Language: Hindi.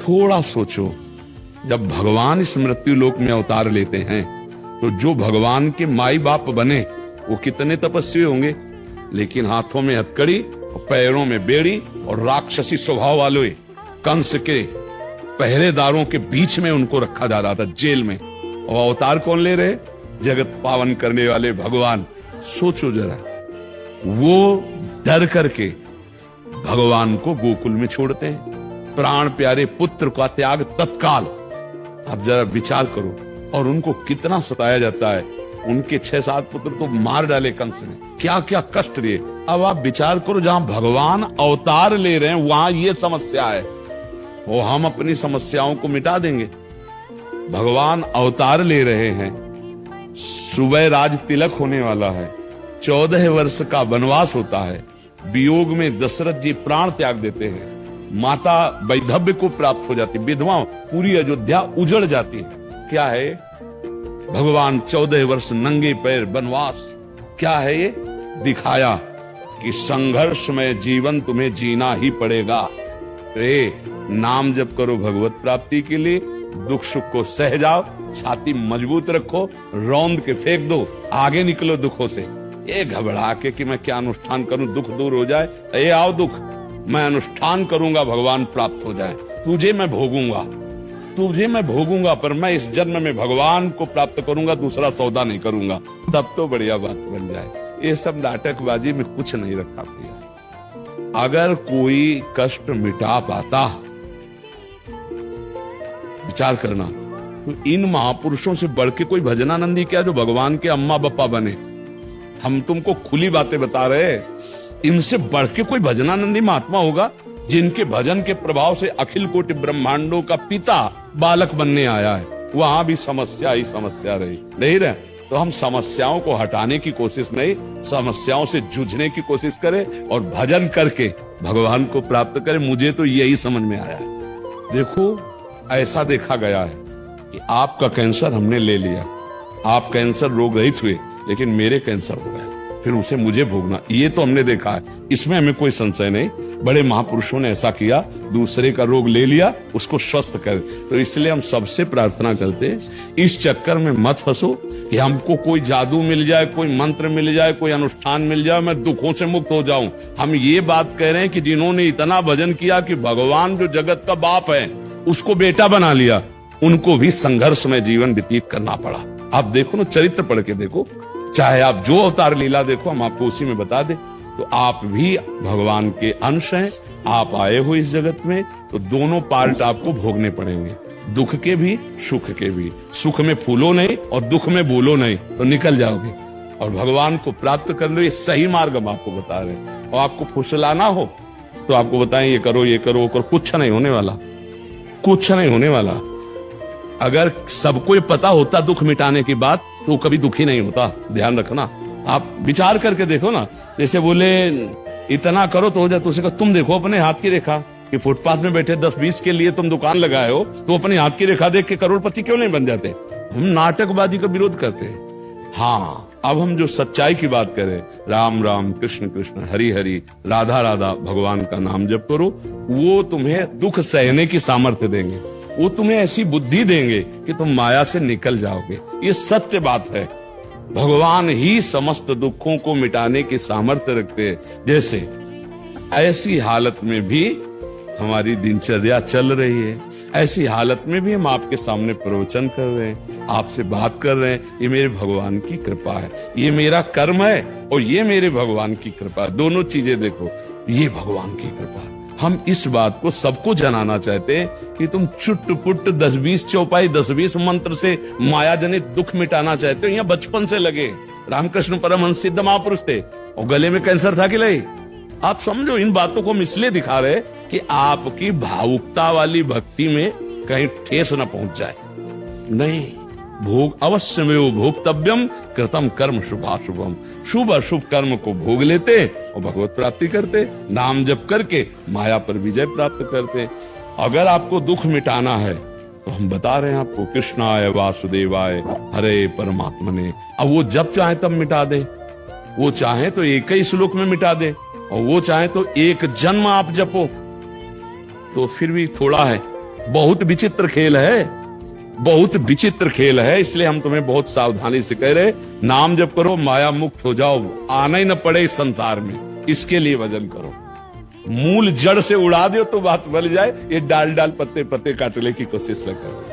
थोड़ा सोचो, जब भगवान इस मृत्यु लोक में अवतार लेते हैं तो जो भगवान के माई बाप बने वो कितने तपस्वी होंगे, लेकिन हाथों में हथकड़ी और पैरों में बेड़ी और राक्षसी स्वभाव वाले कंस के पहरेदारों के बीच में उनको रखा जा रहा था जेल में, और अवतार कौन ले रहे? जगत पावन करने वाले भगवान। सोचो जरा, वो डर करके भगवान को गोकुल में छोड़ते हैं, प्राण प्यारे पुत्र का त्याग तत्काल। अब जरा विचार करो, और उनको कितना सताया जाता है। उनके 6-7 पुत्र तो मार डाले कंस ने, क्या क्या कष्ट दिए। अब आप विचार करो, जहां भगवान अवतार ले रहे हैं वहां ये समस्या है, वो हम अपनी समस्याओं को मिटा देंगे। भगवान अवतार ले रहे हैं, सुबह राज तिलक होने वाला है, 14 वर्ष का वनवास होता है, वियोग में दशरथ जी प्राण त्याग देते हैं, माता वैधव्य को प्राप्त हो जाती, विधवा पूरी अयोध्या उजड़ जाती है। क्या है? भगवान 14 वर्ष नंगे पैर वनवास। क्या है ये? दिखाया कि संघर्ष में जीवन तुम्हें जीना ही पड़ेगा। तो नाम जप करो भगवत प्राप्ति के लिए, दुख सुख को सह जाओ, छाती मजबूत रखो, रौंद के फेंक दो, आगे निकलो दुखों से। ये घबरा के कि मैं क्या अनुष्ठान करूं दुख दूर हो जाए, ये आओ दुख, मैं अनुष्ठान करूंगा भगवान प्राप्त हो जाए, तुझे मैं भोगूंगा, तुझे मैं भोगूंगा, पर मैं इस जन्म में भगवान को प्राप्त करूंगा, दूसरा सौदा नहीं करूंगा, तब तो बढ़िया बात बन जाए। ये सब नाटकबाजी में कुछ नहीं रखा भैया। अगर कोई कष्ट मिटा पाता, विचार करना, तो इन महापुरुषों से बढ़ के कोई भजनानंदी क्या, जो भगवान के अम्मा बप्पा बने। हम तुमको खुली बातें बता रहे, इनसे बढ़ के कोई भजनानंदी महात्मा होगा जिनके भजन के प्रभाव से अखिल कोटि ब्रह्मांडों का पिता बालक बनने आया है। वहां भी समस्या ही समस्या रही, नहीं रहे। तो हम समस्याओं को हटाने की कोशिश नहीं, समस्याओं से जूझने की कोशिश करें और भजन करके भगवान को प्राप्त करें। मुझे तो यही समझ में आया है। देखो, ऐसा देखा गया है कि आपका कैंसर हमने ले लिया, आप कैंसर रोग रहित हुए, लेकिन मेरे कैंसर हो गया, फिर उसे मुझे भोगना, ये तो हमने देखा है, इसमें हमें कोई संशय नहीं। बड़े महापुरुषों ने ऐसा किया, दूसरे का रोग ले लिया, उसको स्वस्थ कर। तो इसलिए हम सबसे प्रार्थना करते हैं, इस चक्कर में मत फंसो कि हमको कोई जादू मिल जाए, कोई मंत्र मिल जाए, कोई अनुष्ठान मिल जाए, मैं दुखों से मुक्त हो जाऊं। हम ये बात कह रहे हैं कि जिन्होंने इतना भजन किया कि भगवान जो जगत का बाप है उसको बेटा बना लिया, उनको भी संघर्ष में जीवन व्यतीत करना पड़ा। आप देखो ना, चरित्र पढ़ के देखो, चाहे आप जो अवतार लीला देखो, हम आपको उसी में बता दे। तो आप भी भगवान के अंश हैं, आप आए हो इस जगत में, तो दोनों पार्ट आपको भोगने पड़ेंगे, दुख के भी सुख के भी। सुख में फूलो नहीं और दुख में बोलो नहीं, तो निकल जाओगे और भगवान को प्राप्त कर लो। ये सही मार्ग हम आपको बता रहे हैं। और आपको फुसलाना हो तो आपको बताएं, ये करो ये करो वो करो, कुछ नहीं होने वाला, कुछ नहीं होने वाला। अगर सबको ये पता होता दुख मिटाने की बात, तो कभी दुखी नहीं होता। ध्यान रखना, आप विचार करके देखो ना। जैसे बोले इतना करो तो हो जाए, तो उसे कहो तुम देखो अपने हाथ की रेखा, कि फुटपाथ में बैठे 10-20 के लिए तुम दुकान लगाए हो, तो अपने हाथ की रेखा देख के करोड़पति क्यों नहीं बन जाते? हम नाटकबाजी का विरोध करते हैं। हाँ, अब हम जो सच्चाई की बात करें, राम राम कृष्ण कृष्ण हरि हरि राधा राधा, भगवान का नाम जप करो, वो तुम्हें दुख सहने की सामर्थ्य देंगे, वो तुम्हें ऐसी बुद्धि देंगे कि तुम माया से निकल जाओगे। ये सत्य बात है। भगवान ही समस्त दुखों को मिटाने की सामर्थ्य रखते हैं। जैसे ऐसी हालत में भी हमारी दिनचर्या चल रही है, ऐसी हालत में भी हम आपके सामने प्रवचन कर रहे हैं, आपसे बात कर रहे हैं, ये मेरे भगवान की कृपा है, ये मेरा कर्म है और ये मेरे भगवान की कृपा है। दोनों चीजें देखो, ये भगवान की कृपा है। हम इस बात को सबको जनाना चाहते हैं कि तुम चुट पुट 10-20 चौपाई 10-20 मंत्र से माया जनित दुख मिटाना चाहते हो। यहाँ बचपन से लगे रामकृष्ण परमहंस सिद्ध महापुरुष थे और गले में कैंसर था कि नहीं? आप समझो, इन बातों को हम इसलिए दिखा रहे कि आपकी भावुकता वाली भक्ति में कहीं ठेस न पहुंच जाए। नहीं, भोग अवश्य में वो भोक्तव्यम कृतम कर्म शुभाशुभम, शुभ अशुभ कर्म को भोग लेते और भगवत प्राप्ति करते, नाम जप करके माया पर विजय प्राप्त करते। अगर आपको दुख मिटाना है तो हम बता रहे हैं आपको, कृष्णाय वासुदेवाय हरे परमात्मने। अब वो जब चाहे तब मिटा दे, वो चाहे तो एक ही श्लोक में मिटा दे, और वो चाहे तो एक जन्म आप जपो, तो फिर भी थोड़ा है। बहुत विचित्र खेल है, बहुत विचित्र खेल है। इसलिए हम तुम्हें बहुत सावधानी से कह रहे, नाम जप करो, माया मुक्त हो जाओ, आना ही न पड़े इस संसार में, इसके लिए भजन करो। मूल जड़ से उड़ा दो तो बात बन जाए, ये डाल डाल पत्ते पत्ते काटने की कोशिश न करो।